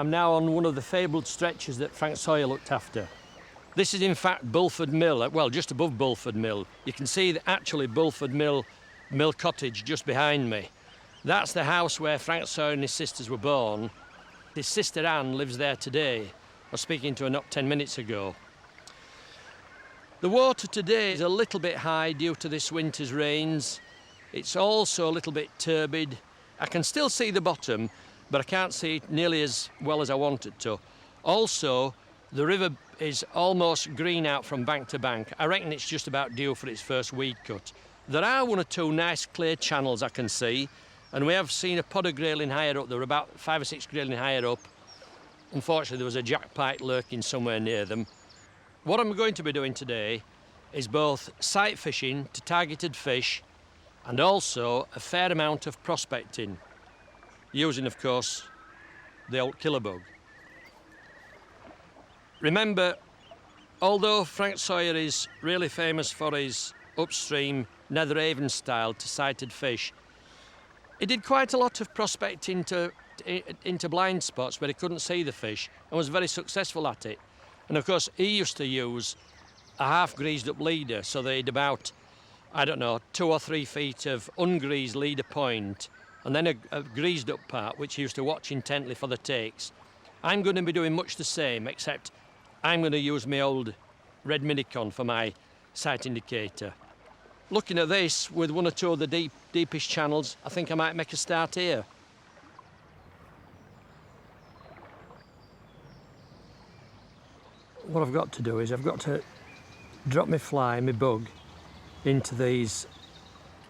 I'm now on one of the fabled stretches that Frank Sawyer looked after. This is in fact Buford Mill, well, just above Buford Mill. You can see actually Buford Mill cottage just behind me. That's the house where Frank Sawyer and his sisters were born. His sister Anne lives there today. I was speaking to her not 10 minutes ago. The water today is a little bit high due to this winter's rains. It's also a little bit turbid. I can still see the bottom, but I can't see it nearly as well as I want it to. Also, the river is almost green out from bank to bank. I reckon it's just about due for its first weed cut. There are one or two nice clear channels I can see, and we have seen a pod of grayling higher up. There were about 5 or 6 grayling higher up. Unfortunately, there was a jackpike lurking somewhere near them. What I'm going to be doing today is both sight fishing to targeted fish and also a fair amount of prospecting, using, of course, the old killer bug. Remember, although Frank Sawyer is really famous for his upstream Upper Avon style to sighted fish, he did quite a lot of prospecting into blind spots where he couldn't see the fish and was very successful at it. And of course, he used to use a half greased up leader, so they'd about, I don't know, 2 or 3 feet of ungreased leader point, and then a greased up part which he used to watch intently for the takes. I'm going to be doing much the same, except I'm going to use my old red minicon for my sight indicator. Looking at this with 1 or 2 of the deepest channels, I think I might make a start here. What I've got to do is I've got to drop my fly, my bug, into these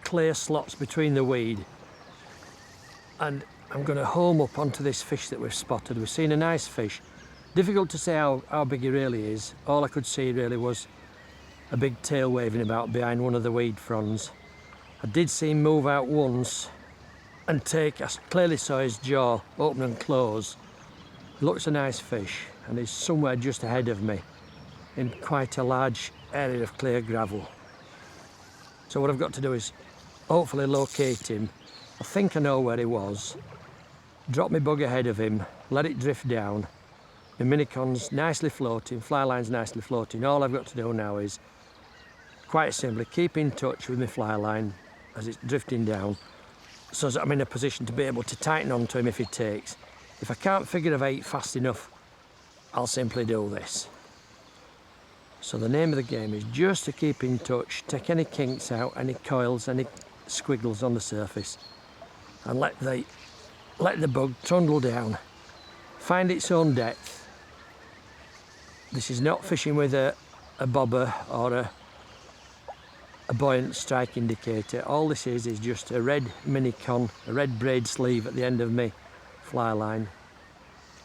clear slots between the weed, and I'm going to home up onto this fish that we've spotted. We've seen a nice fish. Difficult to say how big he really is. All I could see really was a big tail waving about behind one of the weed fronds. I did see him move out once and I clearly saw his jaw open and close. He looks a nice fish, and he's somewhere just ahead of me in quite a large area of clear gravel. So what I've got to do is hopefully locate him. I think I know where he was. Drop my bug ahead of him, let it drift down. My minicon's nicely floating, fly line's nicely floating. All I've got to do now is quite simply keep in touch with my fly line as it's drifting down, so that I'm in a position to be able to tighten onto him if he takes. If I can't figure a bait fast enough, I'll simply do this. So the name of the game is just to keep in touch, take any kinks out, any coils, any squiggles on the surface, and let the bug trundle down, find its own depth. This is not fishing with a bobber or a buoyant strike indicator. All this is just a red minicon, a red braid sleeve at the end of my fly line.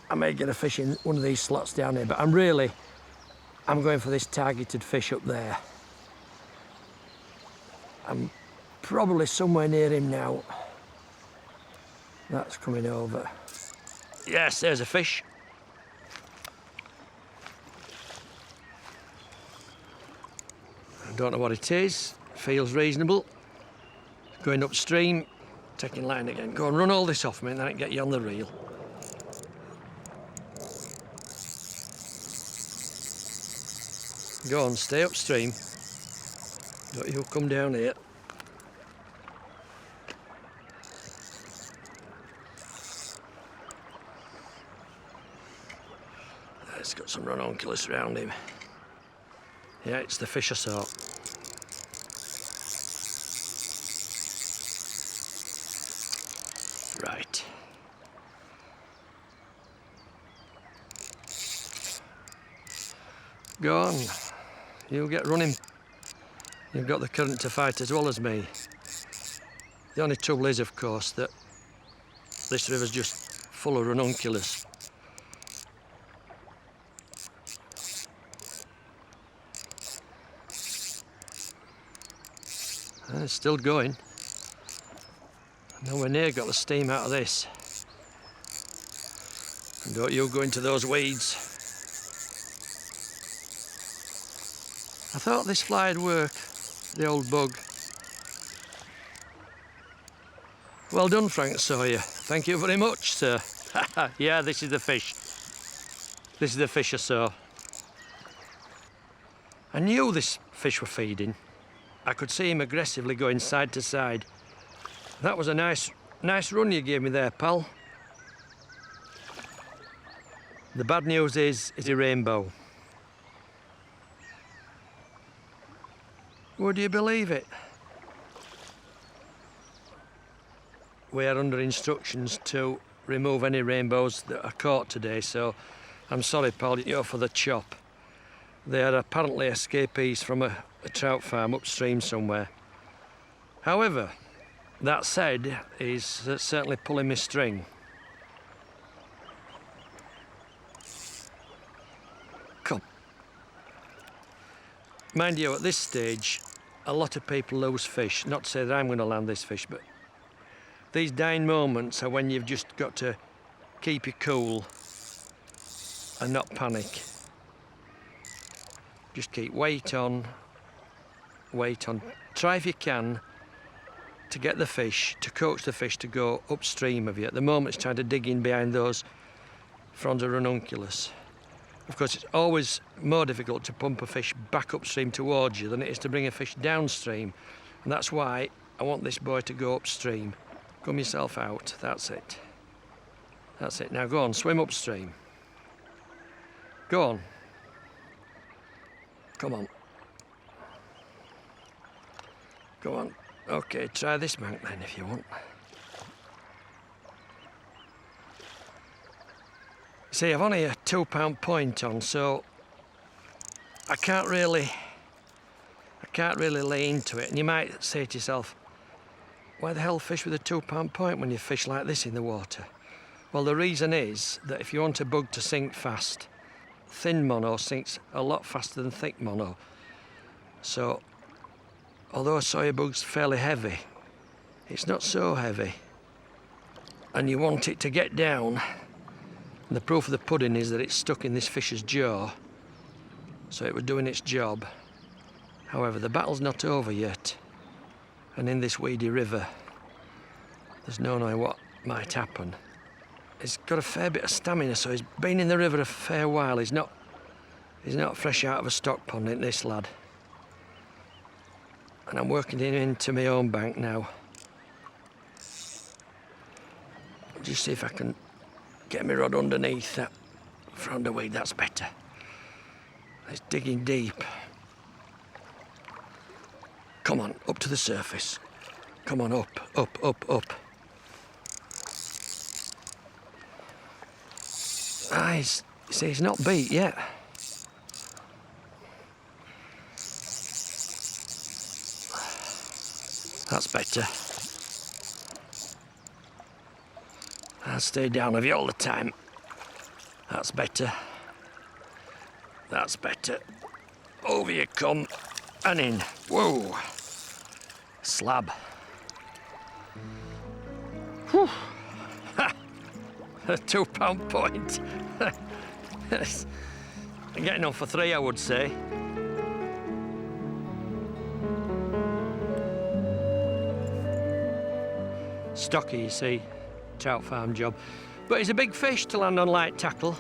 I may get a fish in one of these slots down here, but I'm going for this targeted fish up there. I'm probably somewhere near him now. That's coming over. Yes, there's a fish. I don't know what it is. Feels reasonable. Going upstream, taking line again. Go and run all this off me and then I can get you on the reel. Go on, stay upstream. Don't you come down here. It's got some ranunculus around him. Yeah, it's the fish I saw. Right. Go on. You get running. You've got the current to fight as well as me. The only trouble is, of course, that this river's just full of ranunculus. And it's still going. Nowhere near got the steam out of this. And don't you go into those weeds. I thought this fly'd work, the old bug. Well done, Frank Sawyer. Thank you very much, sir. Yeah, this is the fish. This is the fish I saw. I knew this fish were feeding. I could see him aggressively going side to side. That was a nice run you gave me there, pal. The bad news is a rainbow. Would you believe it? We are under instructions to remove any rainbows that are caught today, so I'm sorry, pal, you're for the chop. They are apparently escapees from a trout farm upstream somewhere. However, that said, he's certainly pulling my string. Come. Mind you, at this stage, a lot of people lose fish. Not to say that I'm going to land this fish, but these dying moments are when you've just got to keep your cool and not panic. Just keep weight on. Try if you can to get the fish, to coax the fish to go upstream of you. At the moment it's trying to dig in behind those fronds of ranunculus. Of course, it's always more difficult to pump a fish back upstream towards you than it is to bring a fish downstream. And that's why I want this boy to go upstream. Come yourself out, that's it. That's it, now go on, swim upstream. Go on. Come on. Go on. Okay, try this bank then if you want. See, I've only a 2-pound point on, so I can't really lay into it. And you might say to yourself, why the hell fish with a 2-pound point when you fish like this in the water? Well, the reason is that if you want a bug to sink fast, thin mono sinks a lot faster than thick mono. So, although a Sawyer bug's fairly heavy, it's not so heavy. And you want it to get down. And the proof of the pudding is that it's stuck in this fish's jaw. So it was doing its job. However, the battle's not over yet. And in this weedy river, there's no knowing what might happen. He's got a fair bit of stamina, so he's been in the river a fair while. He's not fresh out of a stock pond, ain't this lad? And I'm working him into my own bank now. Just see if I can get my rod underneath that frond of weed. That's better. It's digging deep. Come on, up to the surface. Come on, up, up, up, up. Ah, he's not beat yet. That's better. I'll stay down with you all the time. That's better. That's better. Over you come and in. Whoa. Slab. Whew. Ha! A 2-pound point. I'm getting on for 3, I would say. Stocky, you see, trout farm job. But it's a big fish to land on light tackle.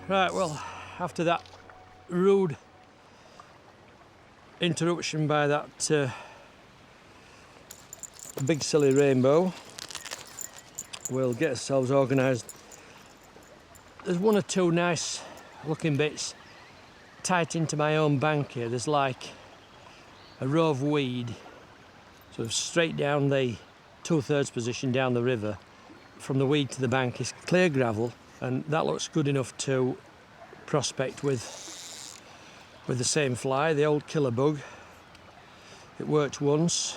Right, well, after that rude interruption by that big silly rainbow, we'll get ourselves organised. There's 1 or 2 nice looking bits tight into my own bank here. There's like a row of weed sort of straight down the 2/3 position down the river. From the weed to the bank is clear gravel, and that looks good enough to prospect with the same fly, the old killer bug. It worked once.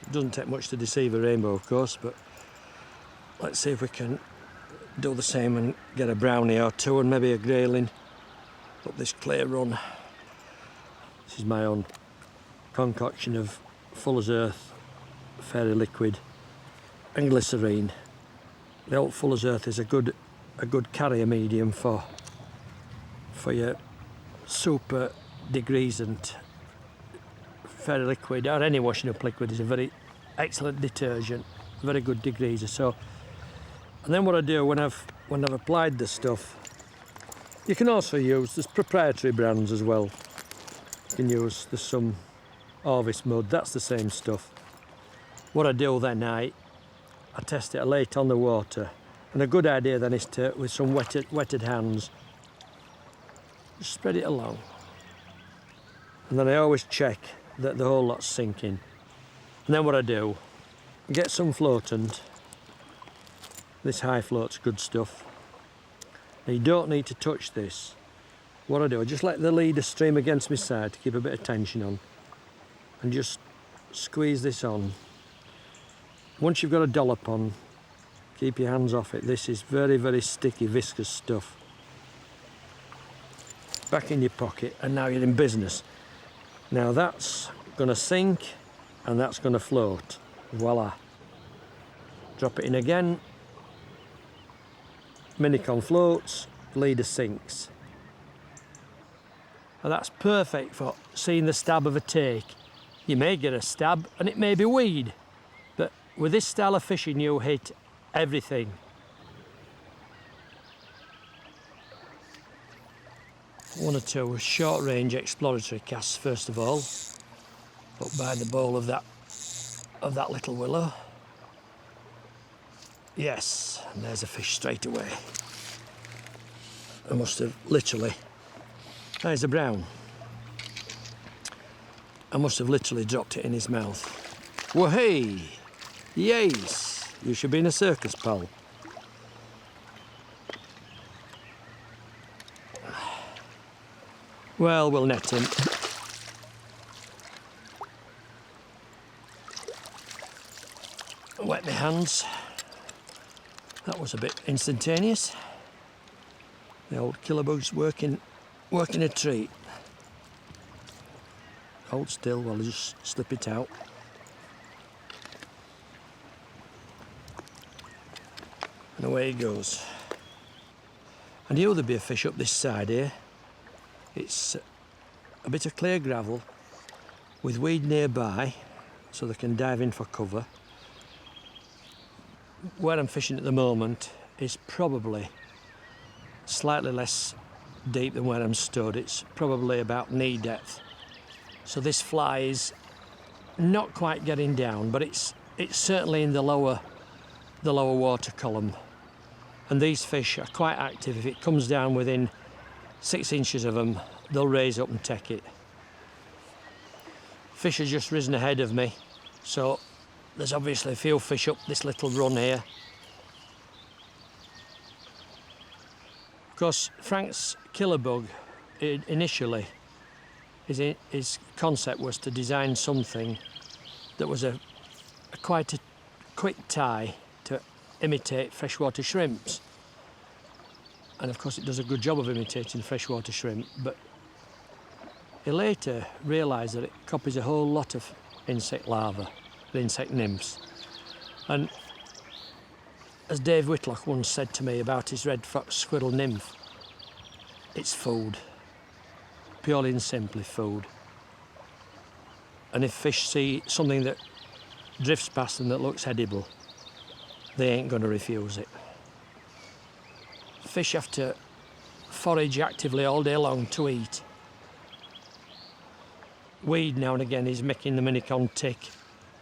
It doesn't take much to deceive a rainbow, of course, but let's see if we can do the same and get a brownie or 2 and maybe a grayling up this clear run. This is my own concoction of Fuller's Earth, fairy liquid and glycerine. The old Fuller's Earth is a good carrier medium for your super degreasant, very liquid, or any washing up liquid is a very excellent detergent, very good degreaser. So, and then what I do when I've applied the stuff, you can also use, there's proprietary brands as well. You can use, there's some Orvis mud, that's the same stuff. What I do then, I test it, I lay it on the water, and a good idea then is to, with some wetted hands, just spread it along. And then I always check that the whole lot's sinking. And then what I do, get some floatant. This high float's good stuff. Now you don't need to touch this. What I do, I just let the leader stream against my side to keep a bit of tension on, and just squeeze this on. Once you've got a dollop on, keep your hands off it. This is very, very sticky, viscous stuff. Back in your pocket, and now you're in business. Now that's going to sink, and that's going to float. Voila. Drop it in again. Minicon floats, leader sinks. And that's perfect for seeing the stab of a take. You may get a stab, and it may be weed, but with this style of fishing, you hit everything. One or two short range exploratory casts first of all, up by the bowl of that little willow. Yes, and there's a fish straight away. I must have literally, there's a brown. I must have literally dropped it in his mouth. Well, hey, yes, you should be in a circus, pal. Well, we'll net him. Wet my hands. That was a bit instantaneous. The old killer bug's working a treat. Hold still while I just slip it out. And away he goes. I knew there'd be a fish up this side here. It's a bit of clear gravel with weed nearby, so they can dive in for cover. Where I'm fishing at the moment is probably slightly less deep than where I'm stood. It's probably about knee depth. So this fly is not quite getting down, but it's certainly in the lower water column. And these fish are quite active. If it comes down within 6 inches of them, they'll raise up and take it. Fish have just risen ahead of me, so there's obviously a few fish up this little run here. Of course, Frank's killer bug, initially, his concept was to design something that was quite a quick tie to imitate freshwater shrimps. And of course it does a good job of imitating freshwater shrimp, but he later realised that it copies a whole lot of insect larvae, insect nymphs. And as Dave Whitlock once said to me about his red fox squirrel nymph, it's food, purely and simply food. And if fish see something that drifts past them that looks edible, they ain't going to refuse it. Fish have to forage actively all day long to eat. Weed now and again is making the minicon tick,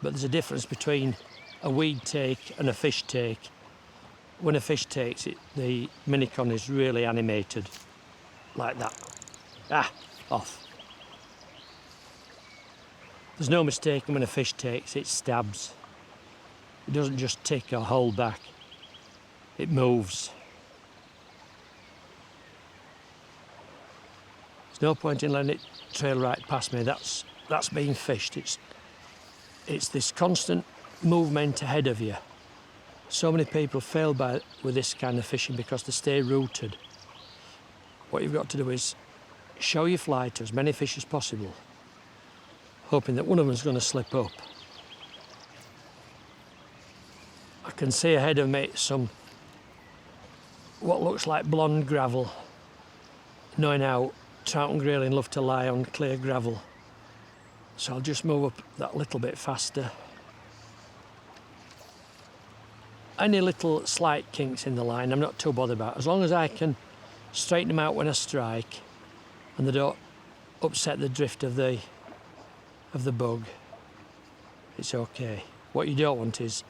but there's a difference between a weed take and a fish take. When a fish takes it, the minicon is really animated, like that. Ah, off. There's no mistaking when a fish takes, it stabs. It doesn't just tick or hold back, it moves. There's no point in letting it trail right past me. That's being fished. It's this constant movement ahead of you. So many people fail with this kind of fishing because they stay rooted. What you've got to do is show your fly to as many fish as possible, hoping that one of them's going to slip up. I can see ahead of me some what looks like blonde gravel, knowing how trout and grayling love to lie on clear gravel. So I'll just move up that little bit faster. Any little slight kinks in the line I'm not too bothered about, as long as I can straighten them out when I strike and they don't upset the drift of the bug. It's okay. What you don't want is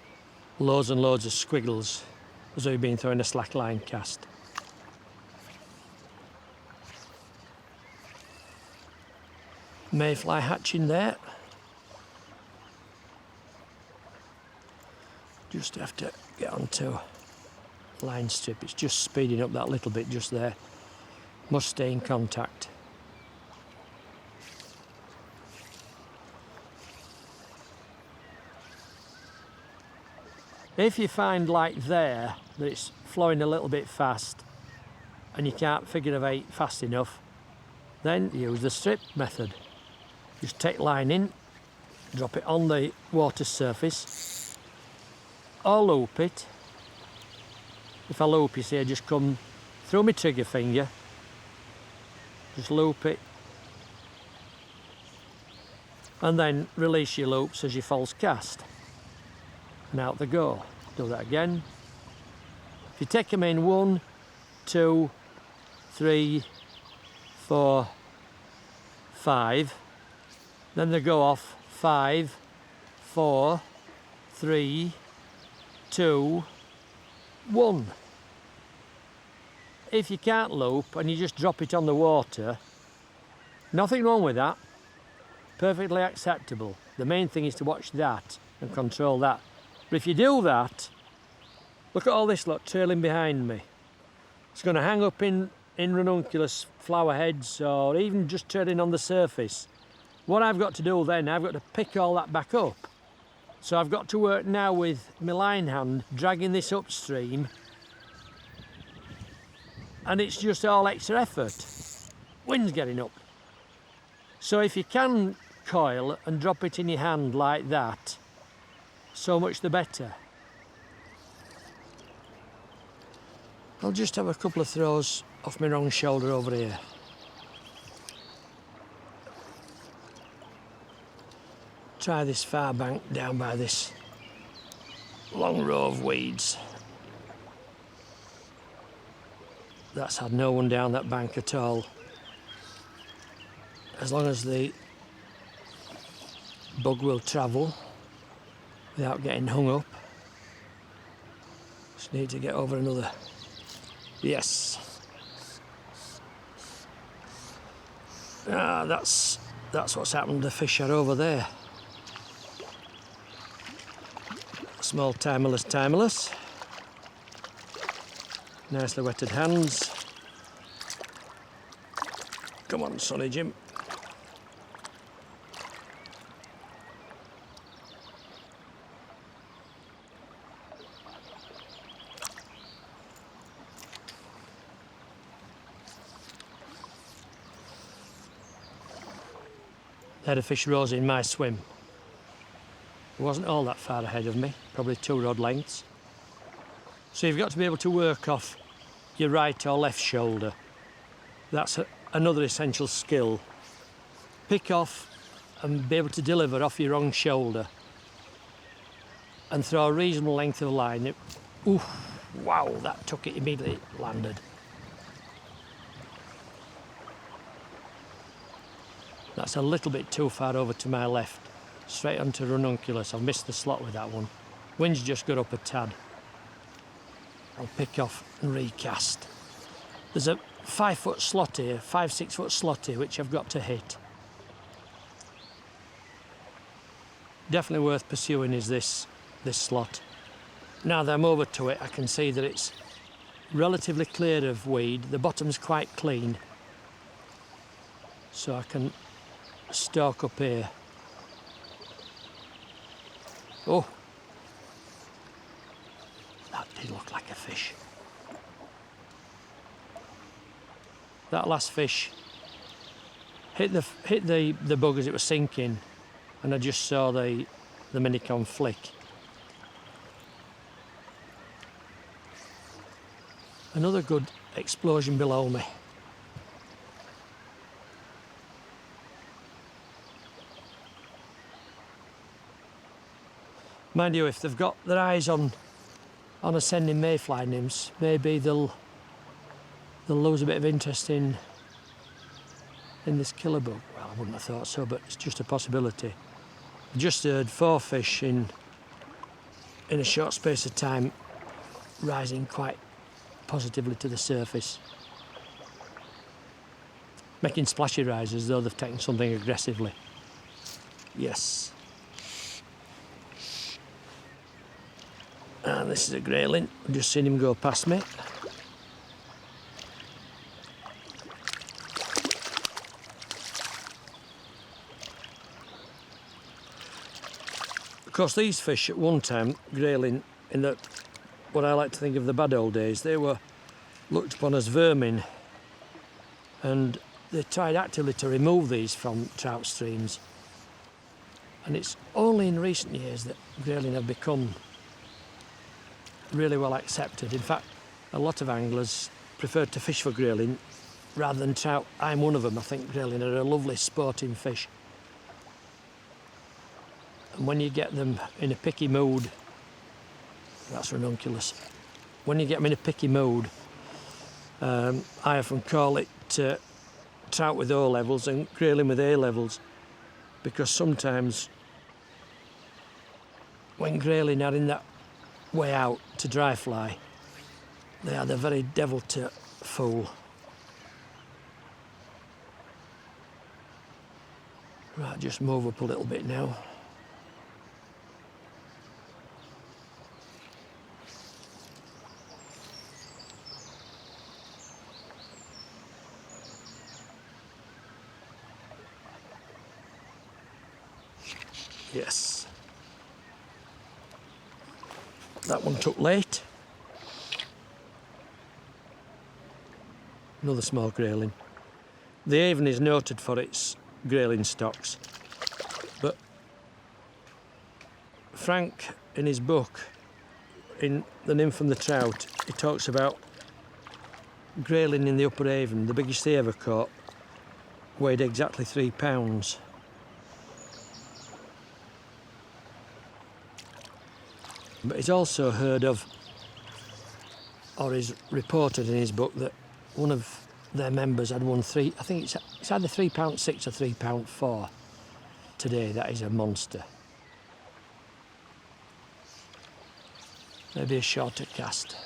loads and loads of squiggles as though you've been throwing a slack line cast. Mayfly hatching there. Just have to get onto line strip. It's just speeding up that little bit just there. Must stay in contact. If you find like there that it's flowing a little bit fast and you can't figure it out fast enough, then use the strip method. Just take line in, drop it on the water surface, or loop it. If I loop, you see, I just come through my trigger finger, just loop it, and then release your loops as you false cast. And out they go. Do that again. If you take them in 1, 2, 3, 4, 5, then they go off 5, 4, 3, 2, 1. If you can't loop and you just drop it on the water, nothing wrong with that. Perfectly acceptable. The main thing is to watch that and control that. But if you do that, look at all this lot trailing behind me. It's going to hang up in ranunculus flower heads or even just trailing on the surface. What I've got to do then, I've got to pick all that back up. So I've got to work now with my line hand, dragging this upstream. And it's just all extra effort. Wind's getting up. So if you can coil and drop it in your hand like that, so much the better. I'll just have a couple of throws off my wrong shoulder over here. Try this far bank down by this long row of weeds. That's had no one down that bank at all. As long as the bug will travel without getting hung up. Just need to get over another. Yes. That's what's happened. The fish are over there. Small timerless. Nicely wetted hands. Come on, Sonny Jim. Head of fish rose in my swim. It wasn't all that far ahead of me, probably 2 rod lengths. So you've got to be able to work off your right or left shoulder. That's another essential skill. Pick off and be able to deliver off your wrong shoulder and throw a reasonable length of line. Oof, wow, that took it immediately, landed. That's a little bit too far over to my left, straight onto ranunculus. I've missed the slot with that one. Wind's just got up a tad. I'll pick off and recast. There's a 5-foot slot here, 5-6-foot slot here, which I've got to hit. Definitely worth pursuing is this slot. Now that I'm over to it, I can see that it's relatively clear of weed. The bottom's quite clean. So I can stalk up here. Oh, that did look like a fish. That last fish hit the bug as it was sinking, and I just saw the minicon flick. Another good explosion below me. Mind you, if they've got their eyes on ascending mayfly nymphs, maybe they'll lose a bit of interest in this killer bug. Well, I wouldn't have thought so, but it's just a possibility. I just heard 4 fish in a short space of time rising quite positively to the surface, making splashy rises as though they've taken something aggressively. Yes. And this is a grayling. I've just seen him go past me. Of course, these fish at one time, grayling, in what I like to think of the bad old days, they were looked upon as vermin, and they tried actively to remove these from trout streams. And it's only in recent years that grayling have become really well accepted. In fact, a lot of anglers prefer to fish for grayling rather than trout. I'm one of them. I think grayling are a lovely sporting fish. And when you get them in a picky mood, that's ranunculus. When you get them in a picky mood, I often call it trout with O levels and grayling with A levels, because sometimes when grayling are in that way out to dry fly, they are the very devil to fool. Right, just move up a little bit now. Yes. That one took late. Another small grayling. The Avon is noted for its grayling stocks, but Frank, in his book, in The Nymph and the Trout, he talks about grayling in the Upper Avon. The biggest he ever caught weighed exactly 3 pounds. But he's also heard of, or is reported in his book, that one of their members had won I think it's either £3.6 or £3.4 today. That is a monster. Maybe a shorter cast.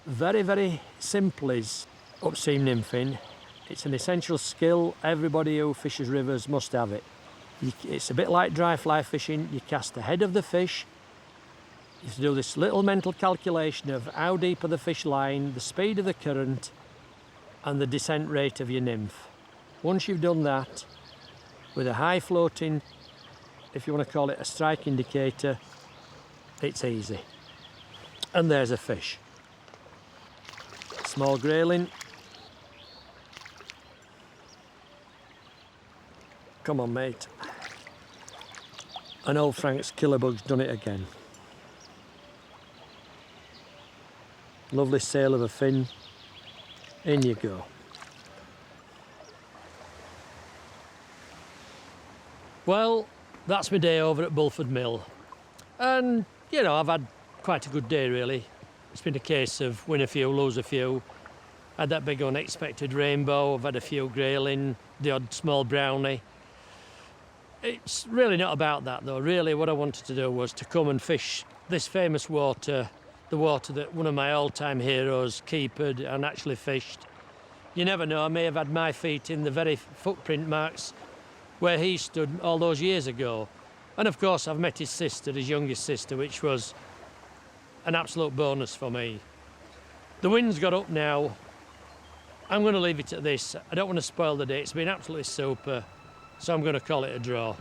Very, very simple is upstream nymphing. It's an essential skill. Everybody who fishes rivers must have it. It's a bit like dry fly fishing. You cast ahead of the fish. You have to do this little mental calculation of how deep are the fish lying, the speed of the current, and the descent rate of your nymph. Once you've done that, with a high floating, if you want to call it a strike indicator, it's easy. And there's a fish. Small grayling. Come on, mate. And old Frank's killer bug's done it again. Lovely sail of a fin. In you go. Well, that's my day over at Buford Mill. And, you know, I've had quite a good day, really. It's been a case of win a few, lose a few. Had that big unexpected rainbow. I've had a few grayling, the odd small brownie. It's really not about that, though. Really, what I wanted to do was to come and fish this famous water, the water that one of my all-time heroes, Keepered, and actually fished. You never know, I may have had my feet in the very footprint marks where he stood all those years ago. And of course, I've met his sister, his youngest sister, which was an absolute bonus for me. The wind's got up now. I'm going to leave it at this. I don't want to spoil the day. It's been absolutely super. So I'm going to call it a draw.